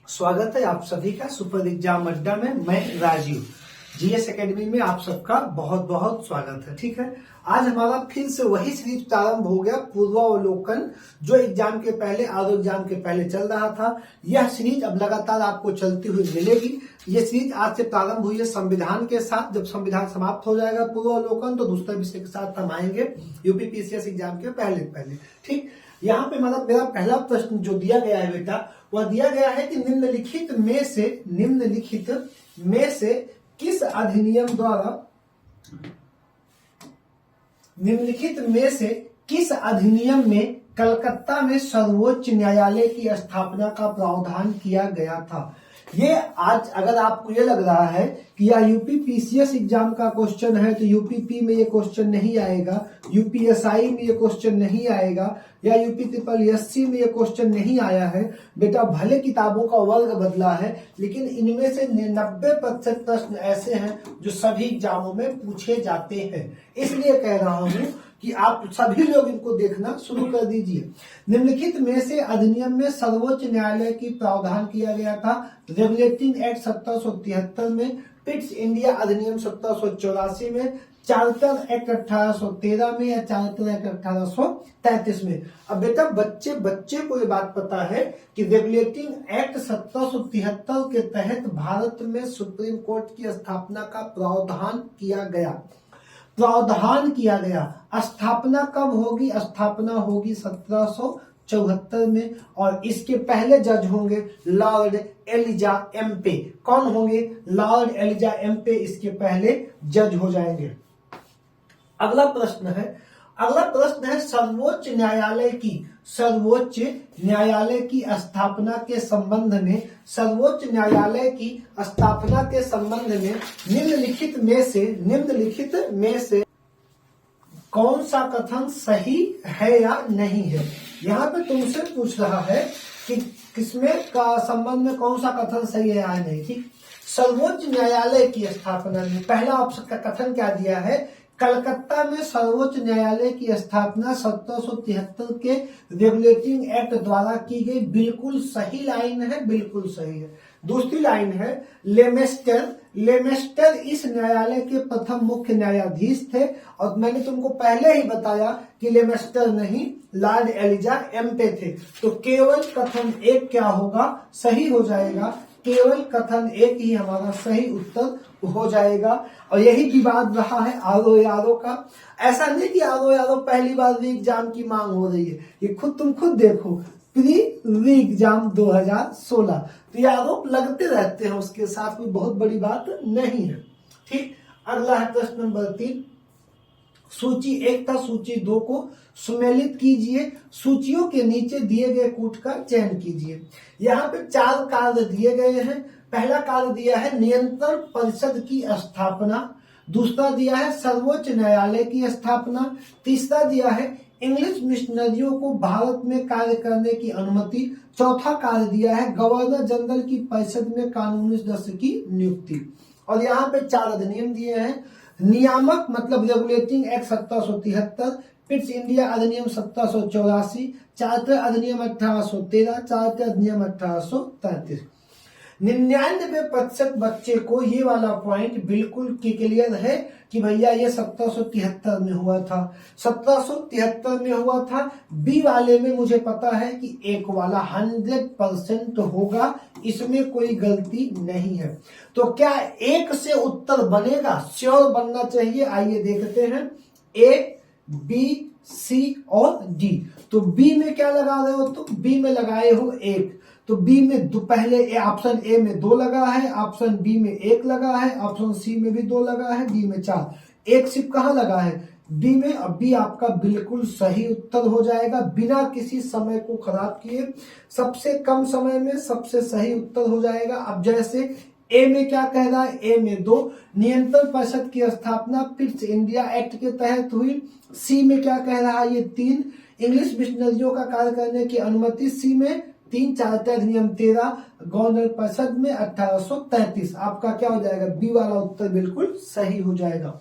स्वागत है आप सभी का सुपर एग्जाम अड्डा में। मैं राजीव, जीएस एकेडमी में आप सबका बहुत बहुत स्वागत है। ठीक है, आज हमारा फिर से वही सीरीज प्रारंभ हो गया, पूर्वावलोकन, जो एग्जाम के पहले आरो एग्जाम के पहले चल रहा था। यह सीरीज अब लगातार आपको चलती हुई मिलेगी। ये सीरीज आज से प्रारंभ हुई है संविधान के साथ। जब संविधान समाप्त हो जाएगा पूर्वावलोकन, तो दूसरे विषय के साथ हम आएंगे यूपी पीसीएस एग्जाम के पहले। ठीक, यहाँ पे मेरा पहला प्रश्न जो दिया गया है बेटा, वह दिया गया है कि निम्नलिखित में से किस अधिनियम द्वारा में कलकत्ता में सर्वोच्च न्यायालय की स्थापना का प्रावधान किया गया था। ये आज अगर आपको ये लग रहा है कि यह यूपी पीसीएस एग्जाम का क्वेश्चन है, तो यूपीपी में ये क्वेश्चन नहीं आएगा, यूपीएसआई में ये क्वेश्चन नहीं आएगा, या यूपी ट्रिपल एससी में ये क्वेश्चन नहीं आया है बेटा। भले किताबों का वर्ग बदला है, लेकिन इनमें से 90% प्रश्न ऐसे हैं जो सभी एग्जामों में पूछे जाते हैं। इसलिए कह रहा हूं कि आप सभी लोग इनको देखना शुरू कर दीजिए। निम्नलिखित में से अधिनियम में सर्वोच्च न्यायालय की प्रावधान किया गया था। रेगुलेटिंग एक्ट 1773 में, पिट्स इंडिया अधिनियम 1784 में, चार्टर एक्ट 1813 में, या चार्टर एक्ट 1833 में। अब बेटा बच्चे को ये बात पता है कि रेगुलेटिंग एक्ट 1773 के तहत भारत में सुप्रीम कोर्ट की स्थापना का प्रावधान किया गया। स्थापना कब होगी? स्थापना होगी 1774 में, और इसके पहले जज होंगे लॉर्ड एलिजा एम्पे। कौन होंगे? लॉर्ड एलिजा एम्पे इसके पहले जज हो जाएंगे। अगला प्रश्न है सर्वोच्च न्यायालय की स्थापना के संबंध में निम्नलिखित में से कौन सा कथन सही है या नहीं है। यहाँ पे तुमसे पूछ रहा है कि किसमें का संबंध में कौन सा कथन सही है या नहीं। ठीक, सर्वोच्च न्यायालय की स्थापना में पहला ऑप्शन का कथन क्या दिया है? कलकत्ता में सर्वोच्च न्यायालय की स्थापना 1773 के रेगुलेटिंग एक्ट द्वारा की गई। बिल्कुल सही लाइन है, बिल्कुल सही है। दूसरी लाइन है लेमेस्टर इस न्यायालय के प्रथम मुख्य न्यायाधीश थे, और मैंने तुमको पहले ही बताया कि लेमेस्टर नहीं, लॉर्ड एलिजा एम्पे थे। तो केवल कथन एक क्या होगा? सही हो जाएगा। केवल कथन एक ही हमारा सही उत्तर हो जाएगा। और यही विवाद रहा है आरो का। ऐसा नहीं कि आरो पहली बार री एग्जाम की मांग हो रही है, ये तुम खुद देखो, प्री री एग्जाम 2016, तो ये आरोप लगते रहते हैं, उसके साथ कोई बहुत बड़ी बात नहीं है। ठीक, अगला है प्रश्न नंबर 3। सूची 1 तथा सूची 2 को सुमेलित कीजिए। सूचियों के नीचे दिए गए कूट का चयन कीजिए। यहाँ पे 4 कार्य दिए गए हैं। पहला कार्य दिया है नियंत्रण परिषद की स्थापना, दूसरा दिया है सर्वोच्च न्यायालय की स्थापना, तीसरा दिया है इंग्लिश मिशनरियों को भारत में कार्य करने की अनुमति, चौथा कार्य दिया है गवर्नर जनरल की परिषद में कानूनी सदस्य की नियुक्ति। और यहाँ पे 4 अधिनियम दिए हैं। नियामक मतलब रेगुलेटिंग एक्ट 1773, पिट्स इंडिया अधिनियम 1784, चार्टर अधिनियम 1813, चार्टर अधिनियम 1833। 99% बच्चे को ये वाला पॉइंट बिल्कुल क्लियर है कि भैया ये 1773 में हुआ था, 1773 में हुआ था। बी वाले में मुझे पता है कि एक वाला 100% होगा, इसमें कोई गलती नहीं है। तो क्या एक से उत्तर बनेगा? श्योर बनना चाहिए। आइए देखते हैं, ए, बी, सी और डी। तो बी में क्या लगा रहे हो तुम? बी में लगाए हो 1, तो बी में पहले ऑप्शन ए में 2 लगा है, ऑप्शन बी में 1 लगा है, ऑप्शन सी में भी 2 लगा है, डी में 4। एक सिर्फ कहाँ लगा है? बी में। अब बी आपका बिल्कुल सही उत्तर हो जाएगा बिना किसी समय को खराब किए। सबसे कम समय में सबसे सही उत्तर हो जाएगा। अब जैसे ए में क्या कह रहा है? ए में 2, नियंत्रण परिषद की स्थापना पिट्स इंडिया एक्ट के तहत हुई। सी में क्या कह रहा है? ये 3, इंग्लिश मिशनरियों का कार्य करने की अनुमति। सी में 3, चार्टर अधिनियम 13, गवर्नर परिषद में 1833। आपका क्या हो जाएगा? बी वाला उत्तर बिल्कुल सही हो जाएगा।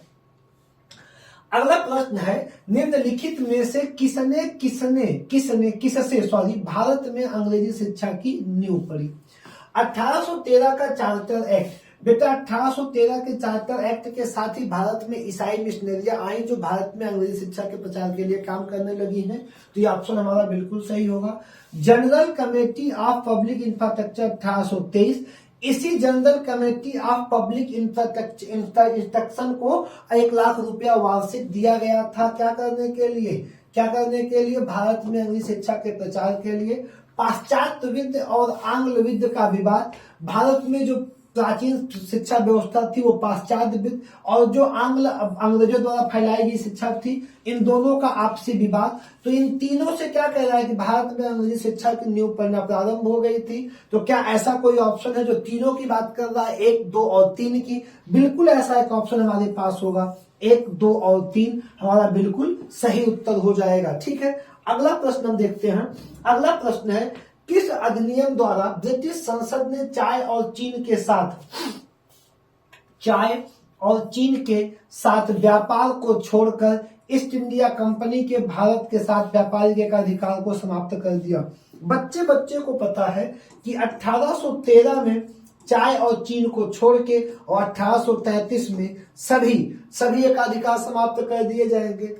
अगला प्रश्न है, निम्नलिखित में से किससे भारत में अंग्रेजी शिक्षा की नींव पड़ी। 1813 का चार्टर एक्ट, बेटा 1813 के चार्टर एक्ट के साथ ही भारत में ईसाई मिशनरियां आई जो भारत में अंग्रेजी शिक्षा के प्रचार के लिए काम करने लगी हैं। तो ये ऑप्शन हमारा बिल्कुल सही होगा। General committee of public infrastructure 1823, इसी general committee of public instruction को 1 लाख रुपया वार्षिक दिया गया था। क्या करने के लिए? भारत में अंग्रेजी शिक्षा के प्रचार के लिए। पाश्चात्य विद्य और आंग्ल विद्य का विवाद, भारत में जो प्राचीन शिक्षा व्यवस्था थी वो पाश्चात्य विद्य और जो अंग्रेजों द्वारा फैलाई गई शिक्षा थी, इन दोनों का आपसी विवाद। तो इन तीनों से क्या कह रहा है कि भारत में अंग्रेजी शिक्षा की नींव पड़ना प्रारंभ हो गई थी। तो क्या ऐसा कोई ऑप्शन है जो तीनों की बात कर रहा है, 1, 2 और 3 की? बिल्कुल ऐसा एक ऑप्शन हमारे पास होगा, 1, 2 और 3 हमारा बिल्कुल सही उत्तर हो जाएगा। ठीक है, अगला प्रश्न हम देखते हैं। अगला प्रश्न है, किस अधिनियम द्वारा ब्रिटिश संसद ने चाय और चीन के साथ व्यापार को छोड़कर ईस्ट इंडिया कंपनी के भारत के साथ व्यापारिक एकाधिकार को समाप्त कर दिया? बच्चे को पता है कि 1813 में चाय और चीन को छोड़ के और 1833 में सभी एकाधिकार समाप्त कर दिए जाएंगे।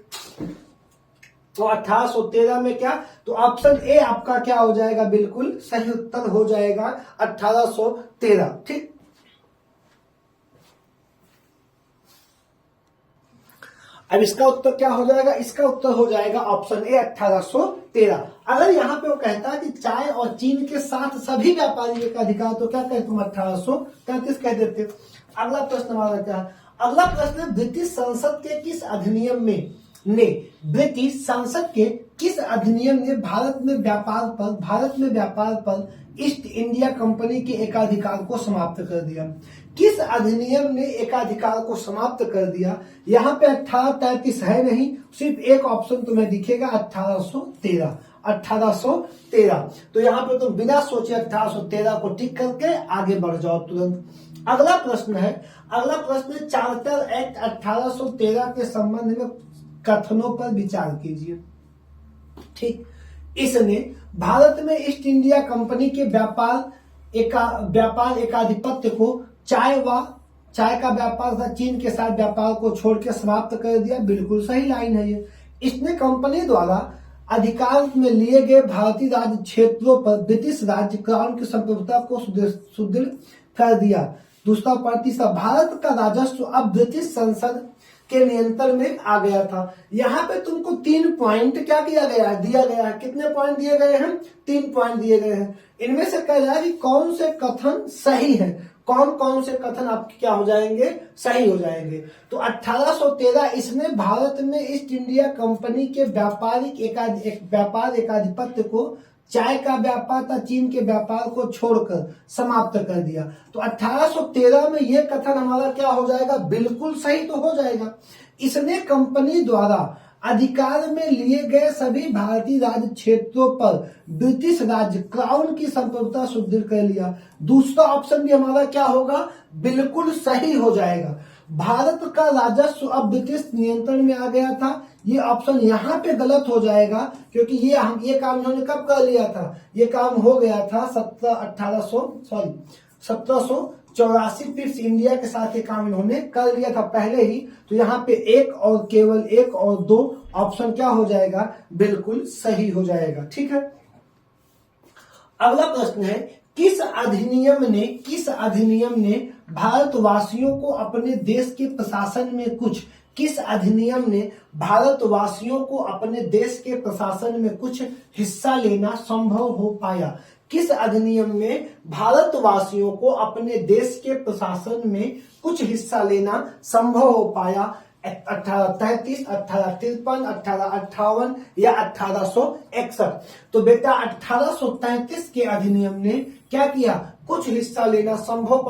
तो 1813 में क्या? तो ऑप्शन ए आपका क्या हो जाएगा? बिल्कुल सही उत्तर हो जाएगा 1813। ठीक, अब इसका उत्तर क्या हो जाएगा? इसका उत्तर हो जाएगा ऑप्शन ए 1813। अगर यहाँ पे वो कहता है कि चाय और चीन के साथ सभी व्यापारिक अधिकार, तो क्या कहते तुम? 1833 कह देते। अगला प्रश्न हमारा क्या है? अगला प्रश्न, ब्रिटिश संसद के किस अधिनियम ने भारत में व्यापार पर ईस्ट इंडिया कंपनी के एकाधिकार को समाप्त कर दिया? किस अधिनियम ने एकाधिकार को समाप्त कर दिया? यहाँ पे 1833 है नहीं, सिर्फ एक ऑप्शन तुम्हें दिखेगा 1813। तो यहाँ पे तुम बिना सोचे 1813 को टिक करके आगे बढ़ जाओ तुरंत। अगला प्रश्न चार्टर एक्ट 1813 के संबंध में कथनों पर विचार कीजिए। ठीक, इसने भारत में ईस्ट इंडिया कंपनी के व्यापार एकाधिपत्य को चाय का व्यापार था चीन के साथ व्यापार को छोड़ के समाप्त कर दिया। बिल्कुल सही लाइन है ये। इसने कंपनी द्वारा अधिकार में लिए गए भारतीय राज्य क्षेत्रों पर ब्रिटिश राज्य क्राउन की संप्रभुता को सुदृढ़ कर दिया। दूसरा प्रतिशत, भारत का राजस्व अब ब्रिटिश संसद के नियंत्रण में आ गया था। यहाँ पे तुमको 3 पॉइंट क्या दिया गया है? कितने पॉइंट दिए गए हैं? 3 पॉइंट दिए गए हैं। इनमें से कह रहा है कि कौन से कथन सही है, कौन से कथन आपके क्या हो जाएंगे? सही हो जाएंगे। तो 1813 इसने भारत में ईस्ट इंडिया कंपनी के व्यापार एकाधिपत्य को चाय का व्यापार था चीन के व्यापार को छोड़कर समाप्त कर दिया। तो 1813 में यह कथन हमारा क्या हो जाएगा? बिल्कुल सही तो हो जाएगा। इसने कंपनी द्वारा अधिकार में लिए गए सभी भारतीय राज्य क्षेत्रों पर ब्रिटिश राज्य क्राउन की संप्रभुता सुदृढ़ कर लिया। दूसरा ऑप्शन भी हमारा क्या होगा? बिल्कुल सही हो जाएगा। भारत का राजस्व अब ब्रिटिश नियंत्रण में आ गया था। ये ऑप्शन यहाँ पे गलत हो जाएगा क्योंकि ये काम इन्होंने कब कर लिया था? ये काम हो गया था 1784 फिर इंडिया के साथ ये काम इन्होंने कर लिया था पहले ही। तो यहाँ पे केवल 1 और 2 ऑप्शन क्या हो जाएगा? बिल्कुल सही हो जाएगा। ठीक है, अगला प्रश्न है, किस अधिनियम ने भारतवासियों को अपने देश के प्रशासन में कुछ हिस्सा लेना संभव हो पाया? किस अधिनियम में भारतवासियों को अपने देश के प्रशासन में कुछ हिस्सा लेना संभव हो पाया? 1833, 1853, 1858 या 1861? तो बेटा 1833 के अधिनियम ने क्या किया? कुछ हिस्सा लेना संभव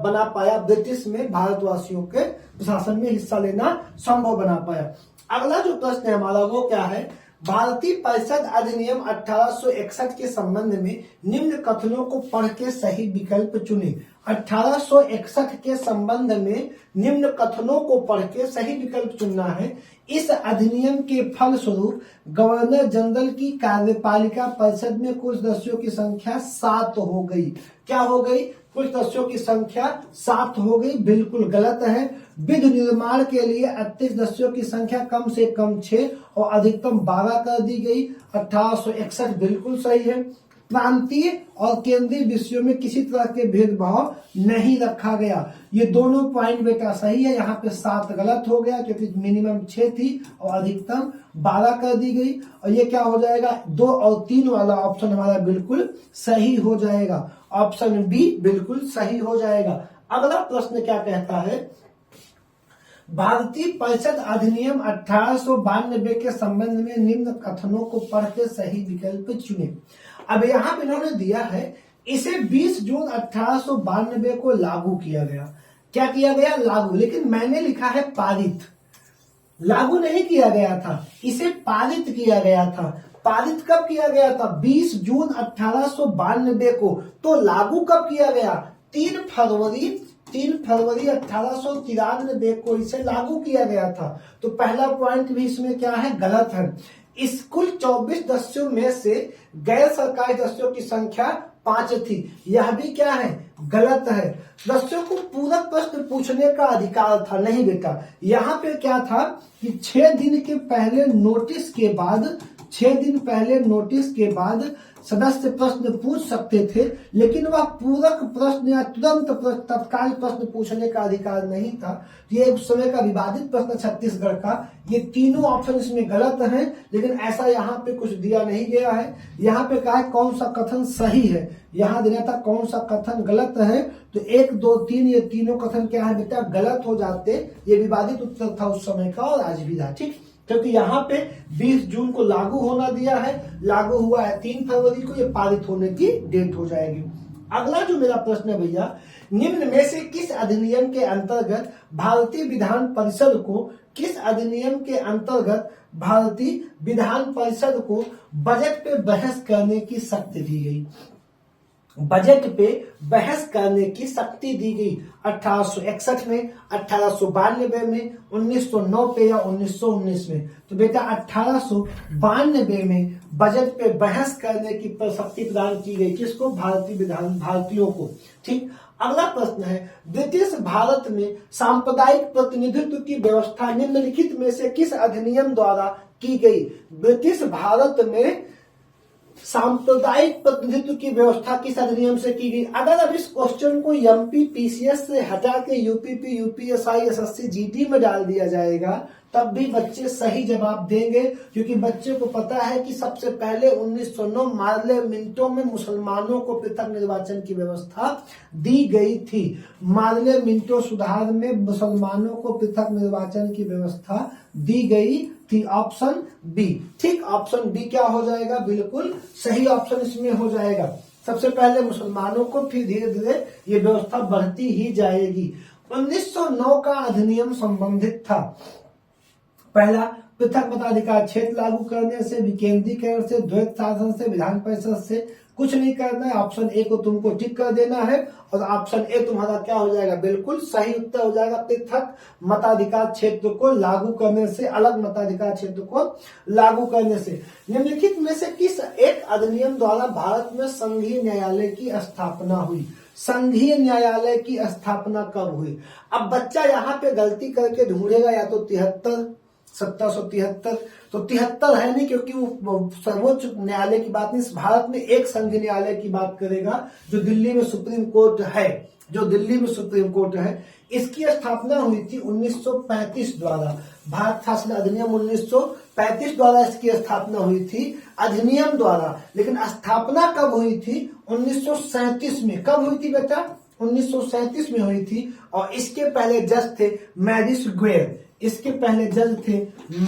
बना पाया। ब्रिटिश में भारतवासियों के प्रशासन में हिस्सा लेना संभव बना पाया। अगला जो प्रश्न है हमारा वो क्या है? भारतीय परिषद अधिनियम 1861 के संबंध में निम्न कथनों को पढ़ के सही विकल्प चुने। 1861 के संबंध में निम्न कथनों को पढ़ के सही विकल्प चुनना है। इस अधिनियम के फलस्वरूप गवर्नर जनरल की कार्यपालिका परिषद में कुल सदस्यों की संख्या 7 हो गई। क्या हो गई? कुल सदस्यों की संख्या 7 हो गई। बिल्कुल गलत है। विधि निर्माण के लिए अत्यधिक सदस्यों की संख्या कम से कम 6 और अधिकतम 12 कर दी गई। 1861 बिल्कुल सही है। प्रांतीय और केंद्रीय विषयों में किसी तरह के भेदभाव नहीं रखा गया। ये दोनों पॉइंट बेटा सही है। यहाँ पे 7 गलत हो गया क्योंकि मिनिमम 6 थी और अधिकतम 12 कर दी गई। और ये क्या हो जाएगा? 2 और 3 वाला ऑप्शन हमारा बिल्कुल सही हो जाएगा। ऑप्शन बी बिल्कुल सही हो जाएगा। अगला प्रश्न क्या कहता है? भारतीय परिषद अधिनियम 1892 के संबंध में निम्न कथनों को पढ़ के सही विकल्प चुने। अब यहाँ पे इन्होंने दिया है इसे 20 जून 1892 को लागू किया गया। क्या किया गया? लागू। लेकिन मैंने लिखा है पारित। लागू नहीं किया गया था, इसे पारित किया गया था। पारित कब किया गया था? 20 जून 1892 को। तो लागू कब किया गया? 3 फरवरी 1893 को इसे लागू किया गया था। तो पहला पॉइंट भी इसमें क्या है? गलत है। इस कुल 24 सदस्यों में से गैर सरकारी सदस्यों की संख्या 5 थी। यह भी क्या है? गलत है। सदस्यों को पूरक प्रश्न पूछने का अधिकार था। नहीं बेटा, यहाँ पे क्या था कि 6 दिन के पहले नोटिस के बाद 6 दिन पहले नोटिस के बाद सदस्य प्रश्न पूछ सकते थे, लेकिन वह पूरक प्रश्न या तुरंत तत्काल प्रश्न पूछने का अधिकार नहीं था। ये उस समय का विवादित प्रश्न छत्तीसगढ़ का। ये तीनों ऑप्शन इसमें गलत हैं, लेकिन ऐसा यहाँ पे कुछ दिया नहीं गया है। यहाँ पे कहा है कौन सा कथन सही है, यहाँ दिया था कौन सा कथन गलत है। तो 1, 2, 3 ये तीनों कथन क्या है बेटा? गलत हो जाते। ये विवादित उत्तर था उस समय का और आज भी था। ठीक, क्योंकि यहाँ पे 20 जून को लागू होना दिया है, लागू हुआ है 3 फरवरी को, ये पारित होने की डेट हो जाएगी। अगला जो मेरा प्रश्न है भैया, निम्न में से किस अधिनियम के अंतर्गत भारतीय विधान परिषद को बजट पे बहस करने की शक्ति दी गई? बजट पे बहस करने की शक्ति दी गई 1861 में, 1892 में, 1909 पे या 1919 में? तो बेटा 1892 में बजट पे बहस करने की शक्ति प्रदान की गई। किसको? भारतीयों को। ठीक, अगला प्रश्न है, ब्रिटिश भारत में सांप्रदायिक प्रतिनिधित्व की व्यवस्था निम्नलिखित में से किस अधिनियम द्वारा की गई? ब्रिटिश भारत में सांप्रदायिक प्रतिनिधित्व की व्यवस्था किस अधिनियम से की गई? अगर अब इस क्वेश्चन को एमपी पीसीएस से हटा के यूपीपी, यूपीएसआई, एसएससी, जीडी में डाल दिया जाएगा, तब भी बच्चे सही जवाब देंगे, क्योंकि बच्चे को पता है कि सबसे पहले 1909 मार्ले मिंटो में मुसलमानों को पृथक निर्वाचन की व्यवस्था दी गई थी। मार्ले मिंटो सुधार में मुसलमानों को पृथक निर्वाचन की व्यवस्था दी गई थी। Option B. ठीक, ऑप्शन बी क्या हो जाएगा? बिल्कुल सही ऑप्शन इसमें हो जाएगा। सबसे पहले मुसलमानों को, फिर धीरे धीरे ये व्यवस्था बढ़ती ही जाएगी। 1909 का अधिनियम संबंधित था, पहला पृथक मताधिकार क्षेत्र लागू करने से, विकेंद्रीकरण से, द्वैत शासन से, विधान परिषद से। कुछ नहीं करना है, ऑप्शन ए को तुमको टिक कर देना है और ऑप्शन ए तुम्हारा क्या हो जाएगा? बिल्कुल सही उत्तर हो जाएगा। पृथक मताधिकार क्षेत्र को लागू करने से, अलग मताधिकार क्षेत्र को लागू करने से। निम्नलिखित में से किस एक अधिनियम द्वारा भारत में संघीय न्यायालय की स्थापना हुई? संघीय न्यायालय की स्थापना कब हुई? अब बच्चा यहाँ पे गलती करके ढूंढेगा या तो 1773, तो 73 है नहीं, क्योंकि वो सर्वोच्च न्यायालय की बात नहीं, भारत में एक संघ न्यायालय की बात करेगा जो दिल्ली में सुप्रीम कोर्ट है। जो दिल्ली में सुप्रीम कोर्ट है, इसकी स्थापना हुई थी 1935 द्वारा। भारत शासन अधिनियम 1935 द्वारा इसकी स्थापना हुई थी, अधिनियम द्वारा। लेकिन स्थापना कब हुई थी? 1937 में। कब हुई थी बेटा? 1937 में हुई थी। और इसके पहले जज थे मैरिस ग्वेयर। इसके पहले जज थे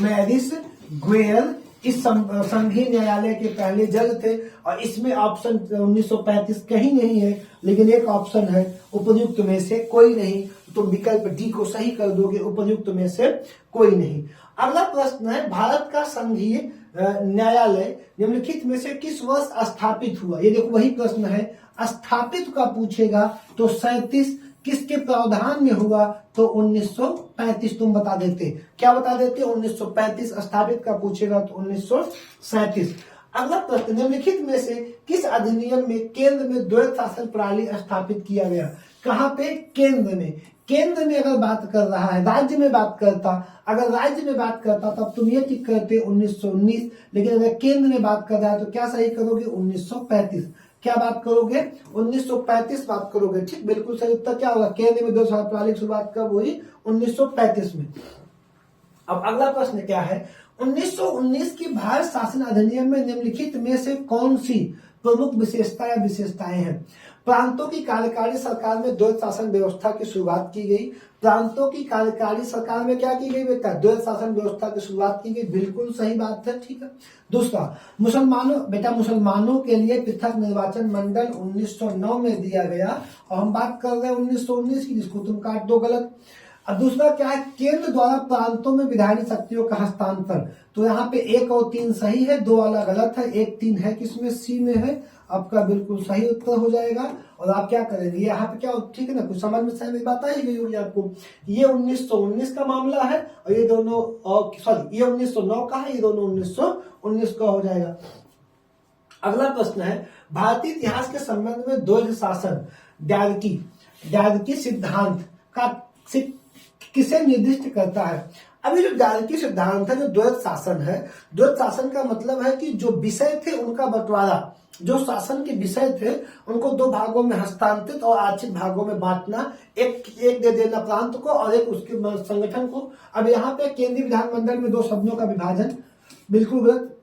मैरिस ग्वेयर। इस संघीय न्यायालय के पहले जज थे। और इसमें ऑप्शन 1935 कहीं नहीं है, लेकिन एक ऑप्शन है उपयुक्त में से कोई नहीं। तो विकल्प डी को सही कर दोगे, उपयुक्त में से कोई नहीं। अगला प्रश्न है, भारत का संघीय न्यायालय निम्नलिखित में से किस वर्ष स्थापित हुआ? ये देखो वही प्रश्न है, स्थापित का पूछेगा तो 37 किसके प्रावधान में हुआ? तो 1935 तुम बता देते। क्या बता देते? 1935। स्थापित का पूछेगा तो 1937। अगला प्रश्न, निम्नलिखित में से किस अधिनियम में केंद्र में द्वैध शासन प्रणाली स्थापित किया गया? कहां पे? केंद्र में। केंद्र में अगर बात कर रहा है, राज्य में बात करता, अगर राज्य में बात करता तब तुम ये टिक करते 1919, लेकिन अगर केंद्र में बात कर रहा है तो क्या सही करोगे? 1935। क्या बात करोगे? 1935 बात करोगे। ठीक, बिल्कुल सही उत्तर क्या होगा? केंद्र में द्वैध शासन प्रणाली की शुरुआत कब हुई? 1935 में। अब अगला प्रश्न क्या है? 1919 की भारत शासन अधिनियम में निम्नलिखित में से कौन सी प्रमुख विशेषता या विशेषताएं हैं? प्रांतों की कार्यकारी सरकार में द्वैध शासन व्यवस्था की शुरुआत की गई। प्रांतों की कार्यकारी सरकार में क्या की गई बेटा? द्वैध शासन व्यवस्था की शुरुआत की गई। बिल्कुल सही बात है। ठीक है। दूसरा, मुसलमानों के लिए पृथक निर्वाचन मंडल 1909 में दिया गया, और हम बात कर रहे हैं 1919 की, जिसको तुम काट दो गलत। अब दूसरा क्या है? केंद्र द्वारा प्रांतों में विधायी शक्तियों का हस्तांतरण। तो यहाँ पे 1 और 3 सही है, 2 वाला गलत है। 1 3 है किसमें? सी में है। आपका बिल्कुल सही उत्तर हो जाएगा। और आप क्या करेंगे? यहाँ पे क्या, ठीक है ना, कुछ समझ में सहमति बात आई गई होगी आपको। ये 1919 का मामला है, और ये दोनों सॉरी ये 1909 का है, ये दोनों 1919 का हो जाएगा। अगला प्रश्न है, भारतीय इतिहास के संबंध में द्वैध शासन डायरकी सिद्धांत का किसे निर्दिष्ट करता है? अभी जो डायरकी सिद्धांत है, जो द्वैध शासन है, द्वैध शासन का मतलब है कि जो विषय थे उनका बंटवारा, जो शासन के विषय थे उनको 2 भागों में हस्तांतरित और आरक्षित भागों में बांटना, एक दे देना प्रांत को और एक उसके संगठन को। अब यहाँ पे केंद्रीय विधानमंडल में 2 शब्दों का विभाजन, बिल्कुल गलत।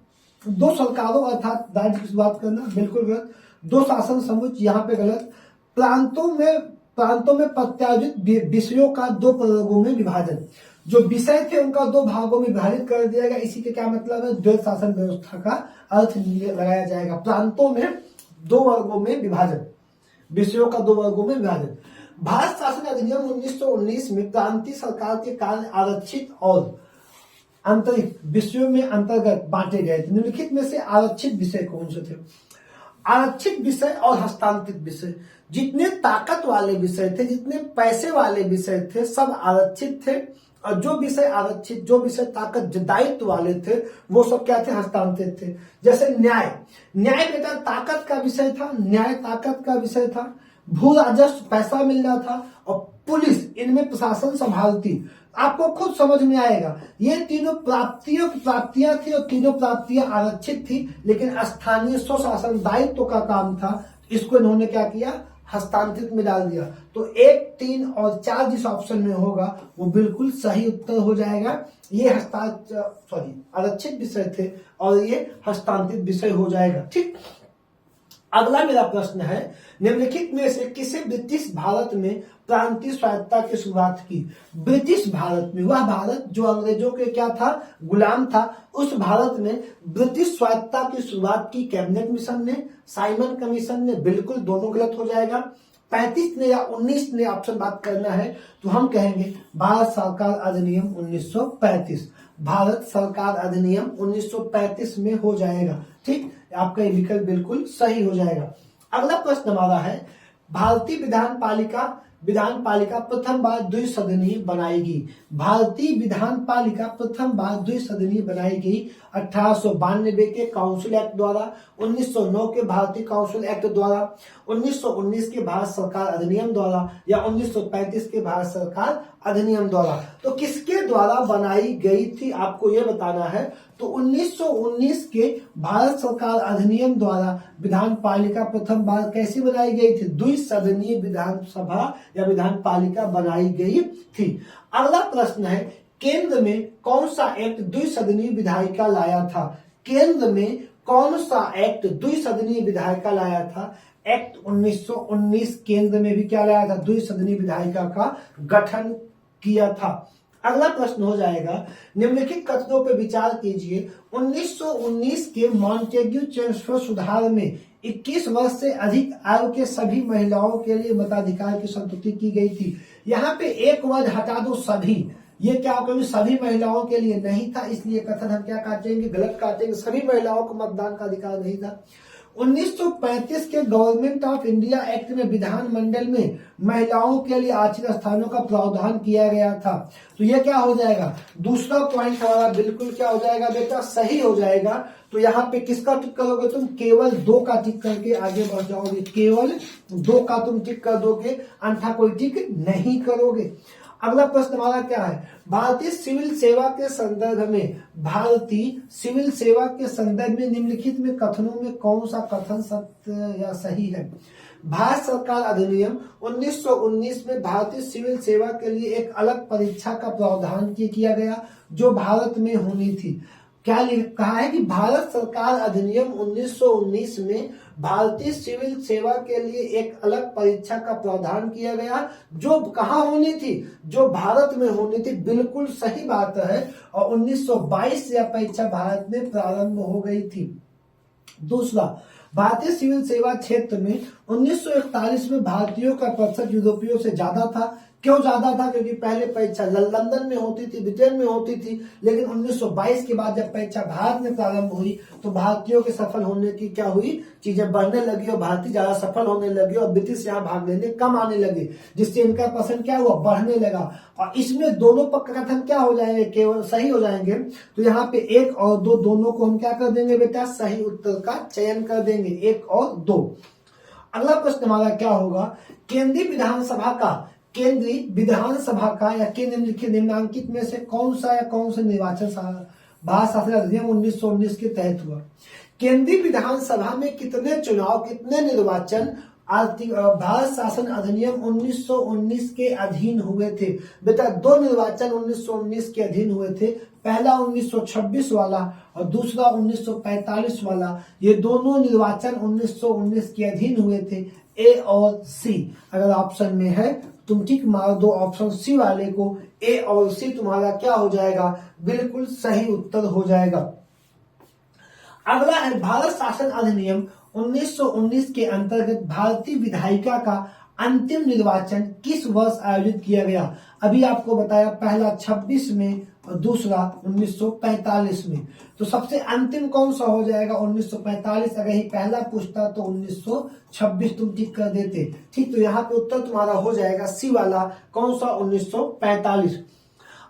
2 सरकारों अर्थात राज्य की शुरुआत करना, बिल्कुल गलत। 2 शासन समुच्चय, यहाँ पे गलत। प्रांतों में प्रत्यायोजित विषयों का 2 प्रयोगों में विभाजन, जो विषय थे उनका 2 भागों में विभाजित कर दिया गया। इसी के क्या मतलब है? द्वैध शासन व्यवस्था का अर्थ लगाया जाएगा। प्रांतों में 2 वर्गों में विभाजन, विषयों का 2 वर्गों में विभाजन। भारत शासन अधिनियम 1919 में प्रांतीय सरकार के कारण आरक्षित और आंतरिक विषयों में अंतर्गत बांटे गए थे। निम्नलिखित में से आरक्षित विषय कौन से थे? आरक्षित विषय और हस्तांतरित विषय, जितने ताकत वाले विषय थे, जितने पैसे वाले विषय थे, सब आरक्षित थे। और जो विषय आरक्षित, जो विषय ताकत दायित्व वाले थे, वो सब क्या थे? हस्तांतरित थे। जैसे न्याय बेटा ताकत का विषय था, न्याय ताकत का विषय था। भू राजस्व पैसा मिलना था, और पुलिस इनमें प्रशासन संभालती। आपको खुद समझ में आएगा, ये तीनों प्राप्तियां थी, और तीनों प्राप्तियां आरक्षित थी, लेकिन स्थानीय स्वशासन दायित्व का काम था। इसको इन्होंने क्या किया? हस्तांतरित में डाल दिया। तो 1 3 और 4 जिस ऑप्शन में होगा वो बिल्कुल सही उत्तर हो जाएगा। ये आरक्षित विषय थे और ये हस्तांतरित विषय हो जाएगा। ठीक, अगला मेरा प्रश्न है, निम्नलिखित में से किसे ब्रिटिश भारत में प्रांतीय स्वायत्तता की शुरुआत की? ब्रिटिश भारत में, वह भारत जो अंग्रेजों के क्या था? गुलाम था, उस भारत में ब्रिटिश स्वायत्तता की शुरुआत की कैबिनेट मिशन ने, साइमन कमीशन ने? बिल्कुल दोनों गलत हो जाएगा। 35 ने या 19 ने ऑप्शन बात करना है तो हम कहेंगे भारत सरकार अधिनियम 1935। भारत सरकार अधिनियम 1935 में हो जाएगा। ठीक, आपका ये विकल्प बिल्कुल सही हो जाएगा। अगला प्रश्न हमारा है, भारतीय विधान पालिका प्रथम बार द्विसदनीय बनाएगी। भारतीय विधान पालिका प्रथम बार द्विसदनीय बनाई गई 1892 के काउंसिल एक्ट द्वारा, 1909 के भारतीय काउंसिल एक्ट द्वारा, 1919 के भारत सरकार अधिनियम द्वारा, या 1935 के भारत सरकार अधिनियम द्वारा। तो किसके द्वारा बनाई गई थी आपको यह बताना है। तो 1919 के भारत सरकार अधिनियम द्वारा विधान पालिका प्रथम बार कैसी बनाई गई थी? द्विसदनीय विधानसभा या विधान पालिका बनाई गई थी। अगला प्रश्न है, केंद्र में कौन सा एक्ट द्विसदनीय विधायिका लाया था? केंद्र में कौन सा एक्ट द्विसदनीय विधायिका लाया था? एक्ट 1919 केंद्र में भी क्या लाया था? द्विसदनीय विधायिका का गठन किया था। अगला प्रश्न हो जाएगा, निम्नलिखित कथनों पर विचार कीजिए। 1919 के मॉन्टेग्यू चेम्सफोर्ड सुधार में 21 वर्ष से अधिक आयु के सभी महिलाओं के लिए मताधिकार की संतुष्टि की गई थी। यहाँ पे एक वर्ड हटा दो, सभी। ये क्या कभी सभी महिलाओं के लिए नहीं था, इसलिए कथन हम क्या काटेंगे? गलत काटेंगे। सभी महिलाओं को मतदान का अधिकार नहीं था। 1935 के गवर्नमेंट ऑफ इंडिया एक्ट में विधानमंडल में महिलाओं के लिए आरक्षित स्थानों का प्रावधान किया गया था। तो ये क्या हो जाएगा, दूसरा पॉइंट हमारा बिल्कुल क्या हो जाएगा बेटा, सही हो जाएगा। तो यहाँ पे किसका टिक करोगे तुम, केवल 2 का टिक करके आगे बढ़ जाओगे, केवल 2 का तुम टिक कर दोगे, अन्यथा कोई टिक नहीं करोगे। अगला प्रश्न हमारा क्या है, भारतीय सिविल सेवा के संदर्भ में, भारतीय सिविल सेवा के संदर्भ में निम्नलिखित में कथनों में कौन सा कथन सत्य या सही है। भारत सरकार अधिनियम 1919 में भारतीय सिविल सेवा के लिए एक अलग परीक्षा का प्रावधान किया गया जो भारत में होनी थी। क्या कहा है कि भारत सरकार अधिनियम 1919 में भारतीय सिविल सेवा के लिए एक अलग परीक्षा का प्रावधान किया गया जो कहाँ होनी थी, जो भारत में होनी थी। बिल्कुल सही बात है, और 1922 से यह परीक्षा भारत में प्रारंभ हो गई थी। दूसरा, भारतीय सिविल सेवा क्षेत्र में 1941 में भारतीयों का प्रतिशत यूरोपियों से ज्यादा था। क्यों ज्यादा था, क्योंकि पहले परीक्षा लंदन में होती थी, ब्रिटेन में होती थी, लेकिन 1922 के बाद जब परीक्षा भारत में प्रारंभ हुई तो भारतीयों के सफल होने की क्या हुई, चीजें बढ़ने लगी और भारतीय ज्यादा सफल होने लगे और ब्रिटिश यहाँ भाग लेने कम आने लगे, जिससे इनका परसेंट क्या हुआ, बढ़ने लगा। और इसमें दोनों पक्ष कथन क्या हो जाएंगे, केवल सही हो जाएंगे। तो यहाँ पे 1 और 2 दोनों को हम क्या कर देंगे बेटा, सही उत्तर का चयन कर देंगे, 1 और 2। अगला प्रश्न हमारा क्या होगा, केंद्रीय विधानसभा का या के निम्नलिखित में से कौन सा निर्वाचन भारत शासन अधिनियम 1919 के तहत हुआ। केंद्रीय विधानसभा में कितने चुनाव, कितने निर्वाचन भारत शासन अधिनियम 1919 के अधीन हुए थे। बेटा 2 निर्वाचन 1919 के अधीन हुए थे, पहला 1926 वाला और दूसरा 1945 वाला। ये दोनों निर्वाचन 1919 के अधीन हुए थे, ए और सी। अगर ऑप्शन में है तुम टिक मार दो ऑप्शन सी वाले को, ए और सी तुम्हारा क्या हो जाएगा, बिल्कुल सही उत्तर हो जाएगा। अगला है भारत शासन अधिनियम 1919 के अंतर्गत भारतीय विधायिका का अंतिम निर्वाचन किस वर्ष आयोजित किया गया। अभी आपको बताया, पहला 26 में और दूसरा 1945 में। तो सबसे अंतिम कौन सा हो जाएगा, 1945। अगर ही पहला पूछता तो 1926 तुम टिक कर देते, ठीक। तो यहाँ पे उत्तर तुम्हारा हो जाएगा सी वाला, कौन सा, 1945।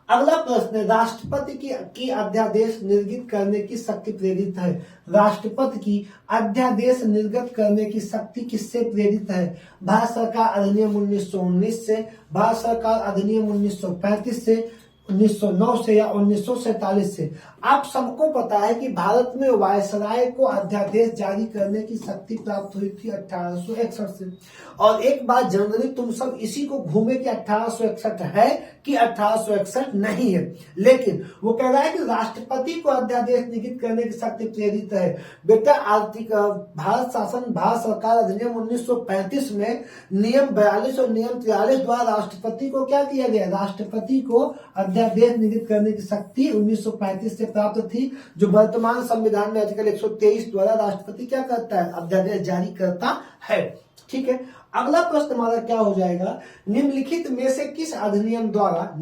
अगला प्रश्न, राष्ट्रपति की अध्यादेश निर्गत करने की शक्ति प्रेरित है। राष्ट्रपति की अध्यादेश निर्गत करने की शक्ति किससे प्रेरित है। भारत सरकार अधिनियम 1919 से, भारत सरकार अधिनियम 1935 से, 1909 से या 1947 से। आप सबको पता है कि भारत में वायसराय को अध्यादेश जारी करने की शक्ति प्राप्त हुई थी 1861 से। और एक बात जनरली तुम सब इसी को घूमे कि 1861 है कि 1861 नहीं है, लेकिन वो कह रहा है कि राष्ट्रपति को अध्यादेश निर्गत करने की शक्ति प्रेरित है। बेटा भारत सरकार अधिनियम 1935 में नियम 42 और नियम 43 द्वारा राष्ट्रपति को क्या किया गया, राष्ट्रपति को अध्यादेश निर्गत करने की शक्ति 1935 से प्राप्त थी, जो वर्तमान संविधान में आर्टिकल 123 द्वारा राष्ट्रपति क्या करता है, अध्यादेश जारी करता है, ठीक है। अगला प्रश्न हमारा क्या हो जाएगा, निम्नलिखित में से किस अधिनियम द्वारा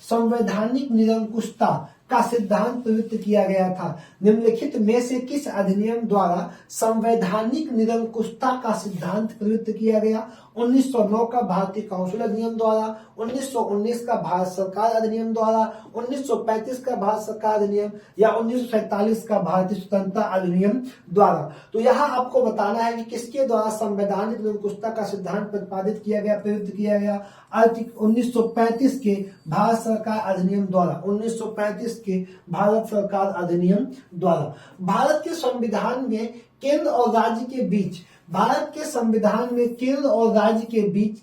संवैधानिक निरंकुशता का सिद्धांत प्रवृत्त किया गया था। निम्नलिखित में से किस अधिनियम द्वारा संवैधानिक निरंकुशता का सिद्धांत प्रवृत्त किया गया। 1909 का भारतीय काउंसिल अधिनियम द्वारा, 1919 का भारत सरकार अधिनियम द्वारा, 1935 का भारत सरकार अधिनियम या 1947 का भारतीय स्वतंत्रता अधिनियम द्वारा। तो यहाँ आपको बताना है कि किसके द्वारा संवैधानिक निरंकुशता का सिद्धांत प्रतिपादित किया गया, प्रवृत्त किया गया। आर्टिकल 1935 के भारत सरकार अधिनियम द्वारा, 1935 के भारत सरकार अधिनियम द्वारा। भारत के संविधान में केंद्र और राज्य के बीच, भारत के संविधान में केंद्र और राज्य के बीच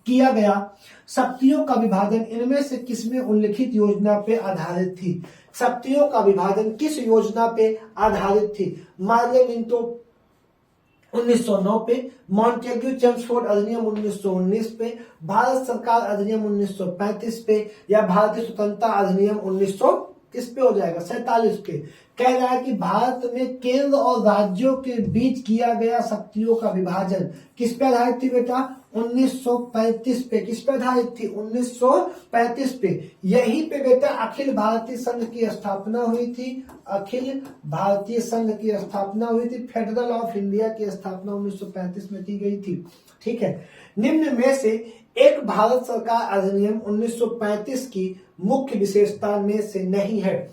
किया गया शक्तियों का विभाजन इनमें से किसमें उल्लिखित योजना पे आधारित थी। शक्तियों का विभाजन किस योजना पे आधारित थी। मार्ले मिंटो 1909 पे, मॉन्टेग्यू चेम्सफोर्ड अधिनियम 1919 पे, भारत सरकार अधिनियम 1935 पे या भारतीय स्वतंत्रता अधिनियम 1900 किस पे हो जाएगा, 47 पे। कह रहा है कि भारत में केंद्र और राज्यों के बीच किया गया शक्तियों का विभाजन किस पे आधारित थी बेटा? 1935 पे। किस पे आधारित थी? 1935 पे। यहीं पे बेटा अखिल भारतीय संघ की स्थापना हुई थी। अखिल भारतीय संघ की स्थापना हुई थी। फेडरल ऑफ इंडिया की स्थापना 1935 में की गई थी। ठीक है। निम्न में से एक भारत सरकार अधिनियम 1935 की मुख्य विशेषता में से नहीं है।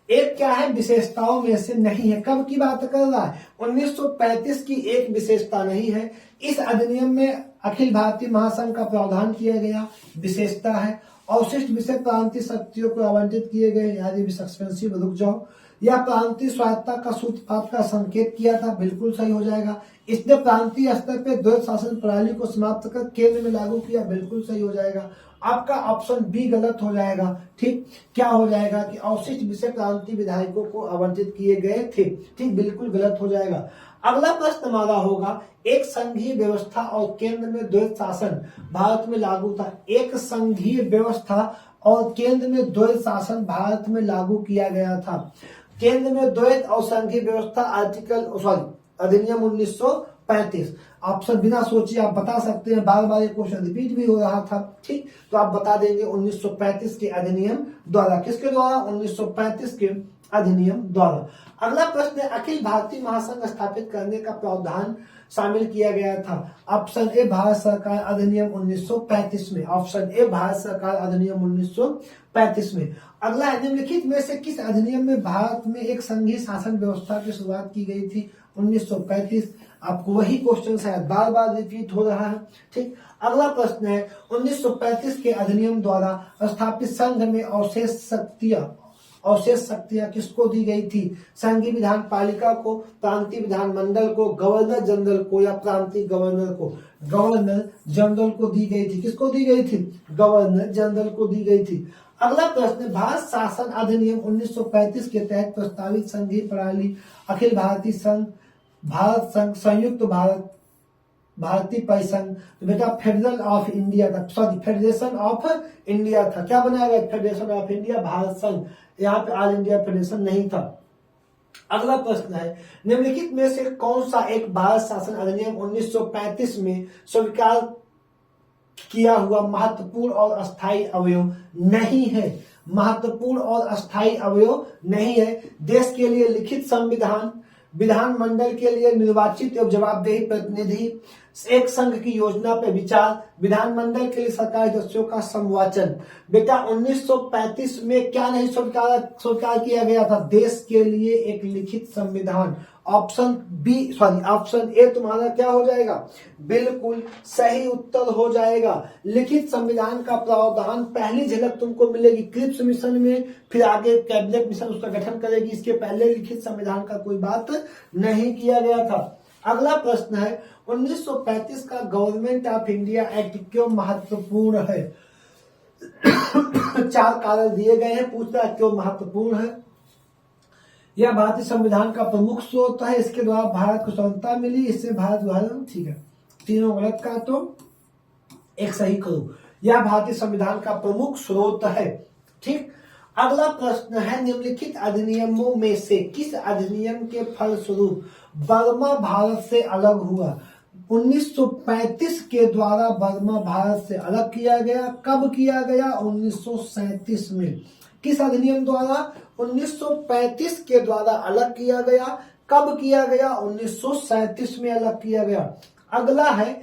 एक क्या है? विशेषताओं में से नहीं है। कब की बात कर रहा है? 1935 की एक विशेषता नहीं है। इस अधिनियम में अखिल भारतीय महासंघ का प्रावधान किया गया, विशेषता है। अवशिष्ट विषय प्रांतीय शक्तियों को आवंटित किए गए, याद भी सस्पेंसिव रुक जाओ। या प्रांतीय स्वायत्ता का सूत्रपात का संकेत किया था, बिल्कुल सही हो जाएगा। इसने प्रांतीय स्तर पर द्वैध शासन प्रणाली को समाप्त कर केंद्र में लागू किया, बिल्कुल सही हो जाएगा। आपका ऑप्शन बी गलत हो जाएगा। ठीक, क्या हो जाएगा कि अवशिष्ट विषय प्रांतीय विधायकों को आवंटित किए गए थे। ठीक, बिल्कुल गलत हो जाएगा। अगला प्रश्न हमारा होगा, एक संघीय व्यवस्था और केंद्र में द्वैध शासन भारत में लागू था। एक संघीय व्यवस्था और केंद्र में द्वैध शासन भारत में लागू किया गया था। केंद्र में द्वैध और संघीय व्यवस्था अधिनियम 1935। ऑप्शन बिना सोचे आप बता सकते हैं, बार बार ये क्वेश्चन रिपीट भी हो रहा था। ठीक, तो आप बता देंगे 1935 के अधिनियम द्वारा। किसके द्वारा? 1935 के अधिनियम द्वारा। अगला प्रश्न है, अखिल भारतीय महासंघ स्थापित करने का प्रावधान शामिल किया गया था। ऑप्शन ए भारत सरकार अधिनियम 1935 में। ऑप्शन ए भारत सरकार अधिनियम 1935 में। अगला है, निम्नलिखित में से किस अधिनियम में भारत में एक संघीय शासन व्यवस्था की शुरुआत की गई थी? 1935। आपको वही क्वेश्चन शायद बार बार रिपीट हो रहा है। ठीक, अगला प्रश्न है, 1935 के अधिनियम द्वारा स्थापित संघ में अवशेष शक्तियां किसको दी गई थी? संघीय विधान पालिका को, प्रांतीय विधान मंडल को, गवर्नर जनरल को या प्रांतीय गवर्नर को? गवर्नर जनरल को दी गई थी। किसको दी गई थी? गवर्नर जनरल को दी गई थी। अगला प्रश्न, भारत शासन अधिनियम 1935 के तहत प्रस्तावित संघीय प्रणाली अखिल भारतीय संघ, भारत संघ, संयुक्त भारतीय परिसंघ, तो बेटा फेडरल ऑफ इंडिया था, सॉरी फेडरेशन ऑफ इंडिया था। क्या बनाया गया? फेडरेशन ऑफ इंडिया, भारत संघ। यहाँ पे ऑल इंडिया फेडरेशन नहीं था। अगला प्रश्न है, निम्नलिखित में से कौन सा एक भारत शासन अधिनियम 1935 में स्वीकार किया हुआ महत्वपूर्ण और अस्थायी अवयव नहीं है? महत्वपूर्ण और अस्थायी अवयव नहीं है। देश के लिए लिखित संविधान, विधानमंडल के लिए निर्वाचित एवं जवाबदेही प्रतिनिधि, एक संघ की योजना पर विचार, विधानमंडल के लिए सरकारी सदस्यों का संवाचन। बेटा 1935 में क्या नहीं स्वीकार किया गया था? देश के लिए एक लिखित संविधान। ऑप्शन ए तुम्हारा क्या हो जाएगा? बिल्कुल सही उत्तर हो जाएगा। लिखित संविधान का प्रावधान पहली झलक तुमको मिलेगी क्रिप्स मिशन में, फिर आगे कैबिनेट मिशन उसका गठन करेगी। इसके पहले लिखित संविधान का कोई बात नहीं किया गया था। अगला प्रश्न है, 1935 का गवर्नमेंट ऑफ इंडिया एक्ट क्यों महत्वपूर्ण है? 4 कारण दिए गए हैं, पूछता है क्यों महत्वपूर्ण है। यह भारतीय संविधान का प्रमुख स्रोत है, इसके द्वारा भारत को स्वतंत्रता मिली, इससे भारत विभाजन। ठीक है, तीनों गलत का तो एक सही करो। यह भारतीय संविधान का प्रमुख स्रोत है। ठीक, अगला प्रश्न है, निम्नलिखित अधिनियमों में से किस अधिनियम के फलस्वरूप बर्मा भारत से अलग हुआ? 1935 के द्वारा बर्मा भारत से अलग किया गया। कब किया गया? 1937 में। किस अधिनियम द्वारा? 1935 के द्वारा अलग किया गया। कब किया गया? 1937 में अलग किया गया। अगला है,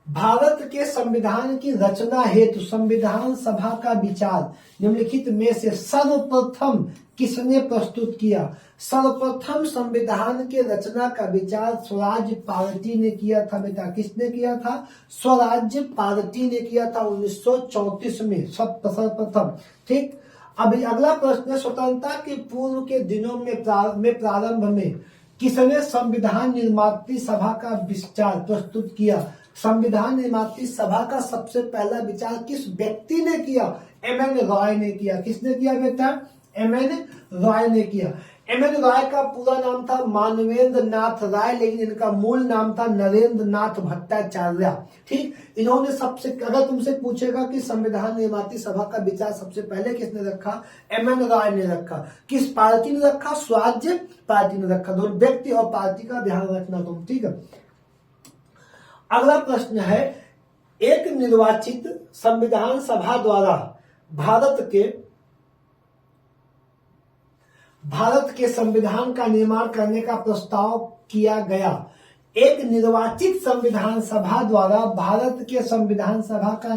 भारत के संविधान की रचना हेतु संविधान सभा का विचार निम्नलिखित में से सर्वप्रथम किसने प्रस्तुत किया? सर्वप्रथम संविधान के रचना का विचार स्वराज पार्टी ने किया था। बेटा किसने किया था? स्वराज्य पार्टी ने किया था 1934 में सर्वप्रथम। ठीक, अभी अगला प्रश्न, स्वतंत्रता के पूर्व के दिनों में प्रारंभ में किसने संविधान निर्मात्री सभा का विचार प्रस्तुत किया? संविधान निर्मात्री सभा का सबसे पहला विचार किस व्यक्ति ने किया? एम एन रॉय ने किया। किसने किया बेटा? एम एन रॉय ने किया। एम.एन. राय का पूरा नाम था मानवेंद्र नाथ राय, लेकिन इनका मूल नाम था नरेंद्र नाथ भट्टाचार्य। ठीक, इन्होंने सबसे, अगर तुमसे पूछेगा कि संविधान निर्माती सभा का विचार सबसे पहले किसने रखा, एम.एन. राय ने रखा। किस पार्टी ने रखा, स्वराज्य पार्टी ने रखा। दोनों व्यक्ति और पार्टी का ध्यान रखना तुम। ठीक है, अगला प्रश्न है, एक निर्वाचित संविधान सभा द्वारा भारत के संविधान का निर्माण करने का प्रस्ताव किया गया। एक निर्वाचित संविधान सभा द्वारा भारत के संविधान सभा का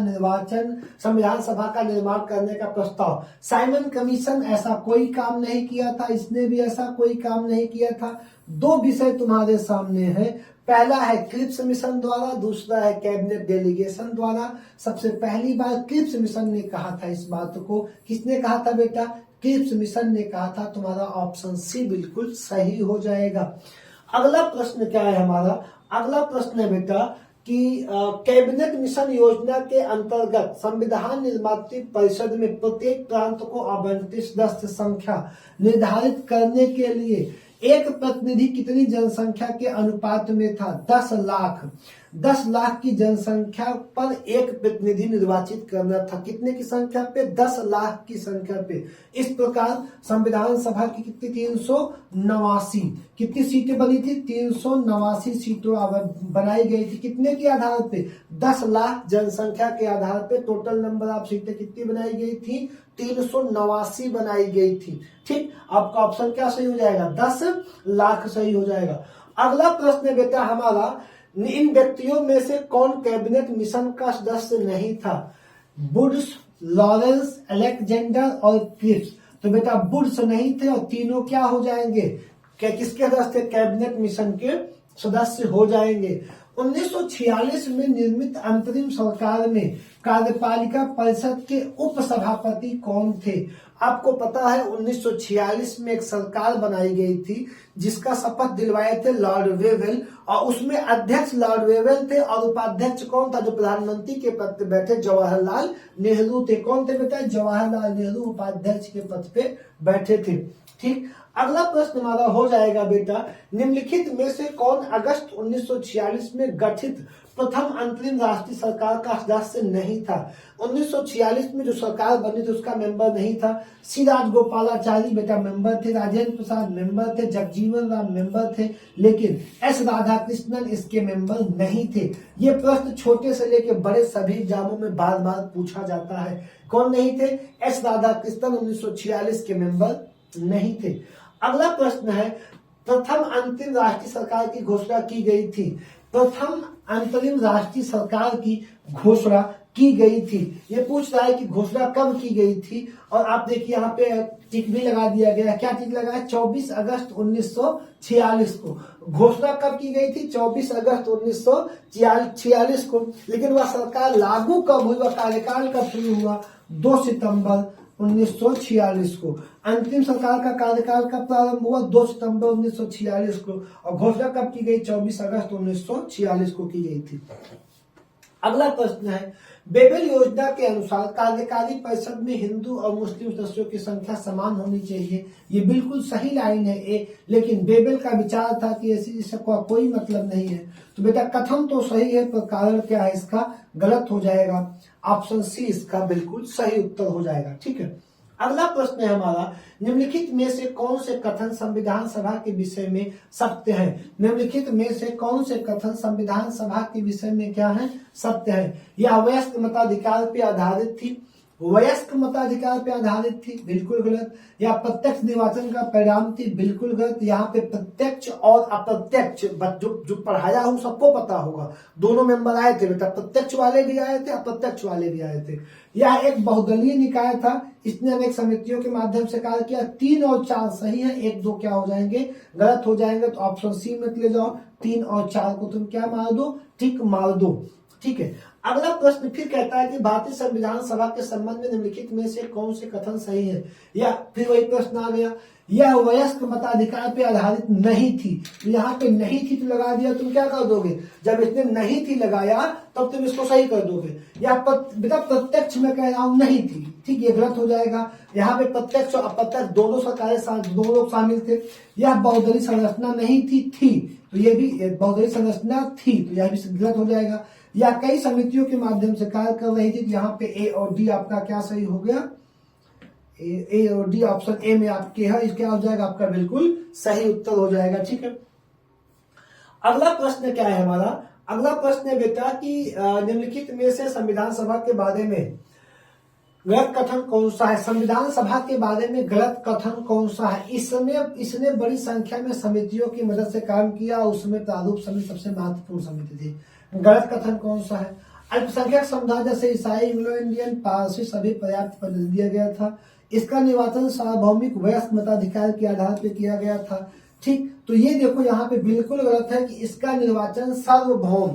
निर्माण करने का प्रस्ताव। साइमन कमीशन ऐसा कोई काम नहीं किया था, इसने भी ऐसा कोई काम नहीं किया था। दो विषय तुम्हारे सामने है, पहला है क्रिप्स मिशन द्वारा, दूसरा है कैबिनेट डेलीगेशन द्वारा। सबसे पहली बार क्रिप्स मिशन ने कहा था इस बात को। किसने कहा था बेटा, क्रिप्स मिशन ने कहा था। तुम्हारा ऑप्शन सी बिल्कुल सही हो जाएगा। अगला प्रश्न क्या है हमारा, अगला प्रश्न है बेटा कि कैबिनेट मिशन योजना के अंतर्गत संविधान निर्माती परिषद में प्रत्येक प्रांत को आवंटित सदस्य संख्या निर्धारित करने के लिए एक प्रतिनिधि कितनी जनसंख्या के अनुपात में था, 10 लाख। 10 लाख की जनसंख्या पर एक प्रतिनिधि निर्वाचित करना था। कितने की संख्या पे, 10 लाख की संख्या पे। इस प्रकार संविधान सभा की कितनी, 389 कितनी सीटें बनी थी, 389 सीटें बनाई गई थी। कितने के आधार पे, 10 लाख जनसंख्या के आधार पे टोटल नंबर ऑफ सीटें कितनी बनाई गई थी, 389 बनाई गई थी। ठीक, आपका ऑप्शन क्या सही हो जाएगा, 10 लाख सही हो जाएगा। अगला प्रश्न बेटा हमारा, इन व्यक्तियों में से कौन कैबिनेट मिशन का सदस्य नहीं था, वुड्स, लॉरेंस, अलेक्जेंडर और क्रिप्स। तो बेटा वुड्स नहीं थे और तीनों क्या हो जाएंगे, क्या किसके सदस्य, कैबिनेट मिशन के सदस्य हो जाएंगे। 1946 में निर्मित अंतरिम सरकार में कार्यपालिका परिषद के उपसभापति कौन थे। आपको पता है 1946 में एक सरकार बनाई गई थी जिसका शपथ दिलवाए थे लॉर्ड वेवेल, और उसमें अध्यक्ष लॉर्ड वेवेल थे और उपाध्यक्ष कौन था, जो प्रधानमंत्री के पद पे बैठे जवाहरलाल नेहरू थे। कौन थे बेटा, जवाहरलाल नेहरू उपाध्यक्ष के पद पे बैठे थे। ठीक, अगला प्रश्न हमारा हो जाएगा बेटा, निम्नलिखित में से कौन अगस्त 1946 में गठित प्रथम अंतरिम राष्ट्रीय सरकार का सदस्य नहीं था। 1946 में जो सरकार बनी थी उसका मेंबर नहीं था। सी राजगोपालाचारी बेटा मेंबर थे, राजेंद्र प्रसाद मेंबर थे, जगजीवन राम मेंबर थे, लेकिन एस राधाकृष्णन इसके मेंबर नहीं थे। ये प्रश्न छोटे से लेकर बड़े सभी एग्जामों में बार बार पूछा जाता है। कौन नहीं थे, एस राधाकृष्णन 1946 के मेंबर नहीं थे। अगला प्रश्न है, प्रथम अंतरिम राष्ट्रीय सरकार की घोषणा की गई थी। प्रथम अंतरिम राष्ट्रीय सरकार की घोषणा की गई थी। ये पूछ रहा है कि घोषणा कब की गई थी, और आप देखिए यहाँ पे टिक भी लगा दिया गया। क्या टिक लगा है, 24 अगस्त 1946 को। घोषणा कब की गई थी, 24 अगस्त 1946 को। लेकिन वह सरकार लागू कब हुई, वह कार्यकाल कब शुरू हुआ, 2 सितंबर 1946 को। अंतिम सरकार का कार्यकाल कब प्रारंभ हुआ, 2 सितंबर 1946 को, और घोषणा कब की गई, 24 अगस्त 1946 को की गई थी। अगला प्रश्न है, बेबेल योजना के अनुसार कार्यकारी परिषद में हिंदू और मुस्लिम सदस्यों की संख्या समान होनी चाहिए। ये बिल्कुल सही लाइन है ए, लेकिन बेबेल का विचार था कि ऐसी इसका कोई मतलब नहीं है। तो बेटा कथन तो सही है, पर कारण क्या है इसका गलत हो जाएगा। ऑप्शन सी इसका बिल्कुल सही उत्तर हो जाएगा। ठीक है, अगला प्रश्न है हमारा, निम्नलिखित में से कौन से कथन संविधान सभा के विषय में सत्य है। निम्नलिखित में से कौन से कथन संविधान सभा के विषय में क्या है, सत्य है। यह वयस्क मताधिकार पे आधारित थी, वयस्क मताधिकार पे आधारित थी, बिल्कुल गलत। या प्रत्यक्ष निर्वाचन का परिणाम थी, बिल्कुल गलत। यहाँ पे प्रत्यक्ष और अप्रत्यक्ष, जो पढ़ाया हूं सबको पता होगा, दोनों मेंबर आए थे बेटा, प्रत्यक्ष वाले भी आए थे, अप्रत्यक्ष वाले भी आए थे। यह एक बहुदलीय निकाय था, इसने अनेक समितियों के माध्यम से कार्य किया। 3 और 4 सही है, 1 2 क्या हो जाएंगे, गलत हो जाएंगे। तो ऑप्शन सी में ले जाओ, 3 और 4 को तुम क्या मार दो, टिक मार दो। ठीक है, अगला प्रश्न फिर कहता है कि भारतीय संविधान सभा के संबंध में निम्नलिखित में से कौन से कथन सही है। या फिर वही प्रश्न आ गया, यह वयस्क मताधिकार पे आधारित नहीं थी। तो यहाँ पे नहीं थी तो लगा दिया, तुम क्या कर दोगे, जब इसने नहीं थी लगाया तब तुम इसको सही कर दोगे। या बेटा प्रत्यक्ष में कह रहा हूं नहीं थी, ठीक, ये गलत हो जाएगा। यहाँ पे प्रत्यक्ष और अप्रत्यक्ष दोनों सरकारें दोनों लोग शामिल थे। यह बहुदलीय संरचना नहीं थी, तो ये भी बहुदलीय संरचना थी, तो यह भी गलत हो जाएगा। या कई समितियों के माध्यम से कार्य कर रही थी, यहाँ पे ए और डी आपका क्या सही हो गया, ए और डी ऑप्शन ए में आपके है, इसका हो जाएगा आपका बिल्कुल सही उत्तर हो जाएगा। ठीक है, अगला प्रश्न क्या है हमारा, अगला प्रश्न है बेटा कि निम्नलिखित में से संविधान सभा के बारे में गलत कथन कौन सा है। संविधान सभा के बारे में गलत कथन कौन सा है। इसने बड़ी संख्या में समितियों की मदद से काम किया, उसमें प्रारूप समिति सबसे महत्वपूर्ण समिति थी। गलत कथन कौन सा है। अल्पसंख्यक समुदाय जैसे ईसाई, एंग्लो इंडियन, पारसी सभी पर्याप्त पद दिया गया था। इसका निर्वाचन सार्वभौमिक वयस्क मताधिकार के आधार पर किया गया था। ठीक, तो ये देखो यहाँ पे बिल्कुल गलत है कि इसका निर्वाचन सार्वभौम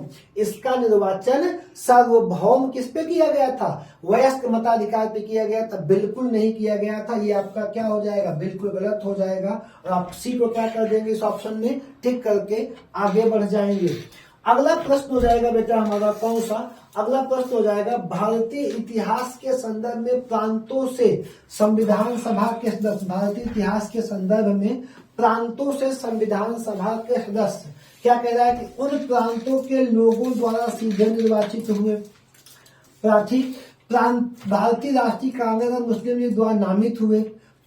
किस पे किया गया था, वयस्क मताधिकार पे किया गया था, बिल्कुल नहीं किया गया था। ये आपका क्या हो जाएगा, बिल्कुल गलत हो जाएगा। और आप सी को क्या कर देंगे, इस ऑप्शन में टिक करके आगे बढ़ जाएंगे। अगला प्रश्न हो जाएगा बेटा हमारा कौन सा, अगला प्रश्न हो जाएगा भारतीय इतिहास के संदर्भ में प्रांतों से संविधान सभा के सदस्य, भारतीय इतिहास के संदर्भ में प्रांतों से संविधान सभा के सदस्य क्या कह रहा है कि उन प्रांतों के लोगों द्वारा सीधे निर्वाचित हुए। भारतीय राष्ट्रीय कांग्रेस और मुस्लिम लीग द्वारा नामित हुए,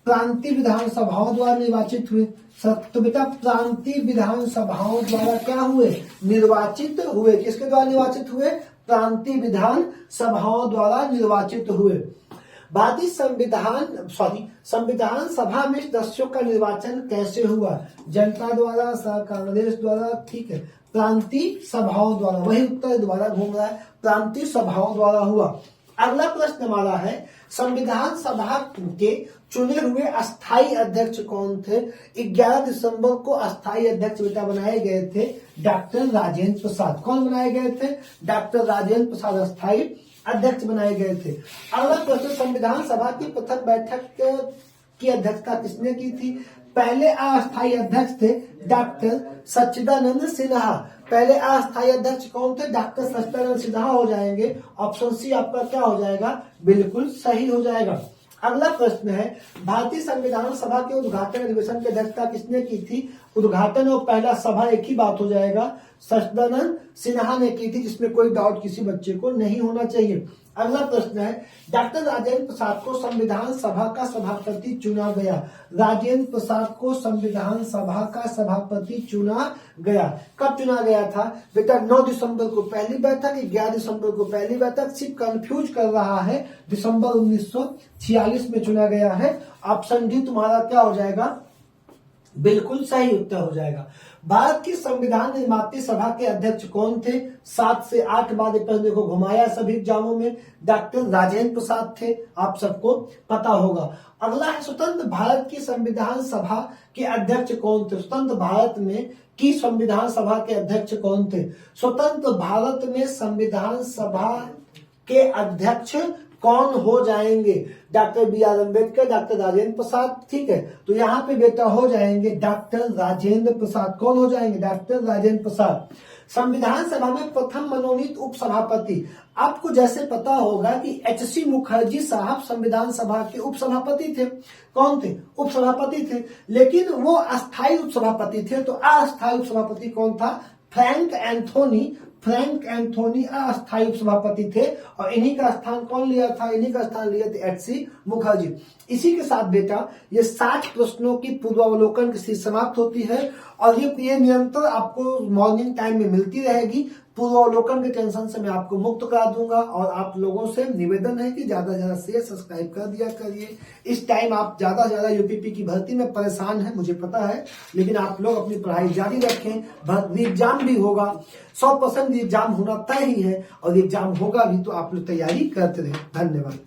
प्रांतीय विधानसभाओं द्वारा निर्वाचित हुए। तो बेटा प्रांतीय विधानसभाओं द्वारा क्या हुए, निर्वाचित हुए। किसके द्वारा निर्वाचित हुए, प्रांतीय विधानसभाओं द्वारा निर्वाचित हुए। भारतीय संविधान सभा में सदस्यों का निर्वाचन कैसे हुआ, जनता द्वारा, कांग्रेस द्वारा, ठीक है, प्रांतीय सभाओं द्वारा, वही उत्तर द्वारा घूम रहा है, प्रांतीय सभाओं द्वारा हुआ। अगला प्रश्न हमारा है संविधान सभा के चुने हुए अस्थायी अध्यक्ष कौन थे। 11 दिसंबर को अस्थायी अध्यक्ष बेटा बनाए गए थे डॉक्टर राजेंद्र प्रसाद। कौन बनाए गए थे, डॉक्टर राजेंद्र प्रसाद अस्थायी अध्यक्ष बनाए गए थे। अगला प्रश्न संविधान सभा की प्रथम बैठक की अध्यक्षता किसने की थी। पहले अस्थायी अध्यक्ष थे डॉक्टर सच्चिदानंद सिन्हा। पहले अस्थायी अध्यक्ष कौन थे, डॉक्टर सच्चिदानंद सिन्हा हो जाएंगे। ऑप्शन सी आपका क्या हो जाएगा, बिल्कुल सही हो जाएगा। अगला प्रश्न है भारतीय संविधान सभा के उद्घाटन अधिवेशन की अध्यक्षता किसने की थी। उद्घाटन और पहला सभा एक ही बात हो जाएगा, सच्चिदानंद सिन्हा ने की थी, जिसमें कोई डाउट किसी बच्चे को नहीं होना चाहिए। अगला प्रश्न है डॉक्टर राजेंद्र प्रसाद को संविधान सभा का सभापति चुना गया। राजेंद्र प्रसाद को संविधान सभा का सभापति चुना गया। कब चुना गया था बेटा, 9 दिसंबर को पहली बैठक, 11 दिसंबर को पहली बैठक। सिर्फ कंफ्यूज कर रहा है, दिसंबर 1946 में चुना गया है। ऑप्शन डी तुम्हारा क्या हो जाएगा, बिल्कुल सही उत्तर हो जाएगा। भारत की संविधान निर्माती सभा के अध्यक्ष कौन थे। 7 से 8 बार प्रश्न देखो घुमाया सभी एग्जामों में, डॉक्टर राजेंद्र प्रसाद थे, आप सबको पता होगा। अगला है स्वतंत्र भारत की संविधान सभा के अध्यक्ष कौन थे। स्वतंत्र भारत में की संविधान सभा के अध्यक्ष कौन थे। स्वतंत्र भारत में संविधान सभा के अध्यक्ष कौन हो जाएंगे, doctor B R. Ambedkar, doctor Rajendra Prasad. ठीक है, तो यहाँ पे बेटा हो जाएंगे डॉक्टर राजेंद्र प्रसाद। कौन हो जाएंगे, डॉक्टर राजेंद्र प्रसाद। संविधान सभा में प्रथम मनोनीत उपसभापति, आपको जैसे पता होगा कि एच.सी. मुखर्जी साहब संविधान सभा के उपसभापति थे। कौन थे, उपसभापति थे, लेकिन वो अस्थायी उपसभापति थे। तो अस्थायी उपसभापति कौन था, फ्रैंक एंथोनी अस्थायी उपसभापति थे। और इन्हीं का स्थान कौन लिया था, इन्हीं का स्थान लिया था एच.सी. मुखर्जी। इसी के साथ बेटा ये 60 प्रश्नों की पूर्वावलोकन की सीरीज समाप्त होती है। और ये निरंतर आपको मॉर्निंग टाइम में मिलती रहेगी। पूर्वावलोकन के टेंशन से मैं आपको मुक्त करा दूंगा। और आप लोगों से निवेदन है कि ज्यादा से ज्यादा शेयर सब्सक्राइब कर दिया करिए। इस टाइम आप ज्यादा से ज्यादा यूपीपी की भर्ती में परेशान है, मुझे पता है, लेकिन आप लोग अपनी पढ़ाई जारी रखें। एग्जाम भी होगा, 100% एग्जाम होना तय ही है, और एग्जाम होगा भी, तो आप लोग तैयारी करते रहे। धन्यवाद।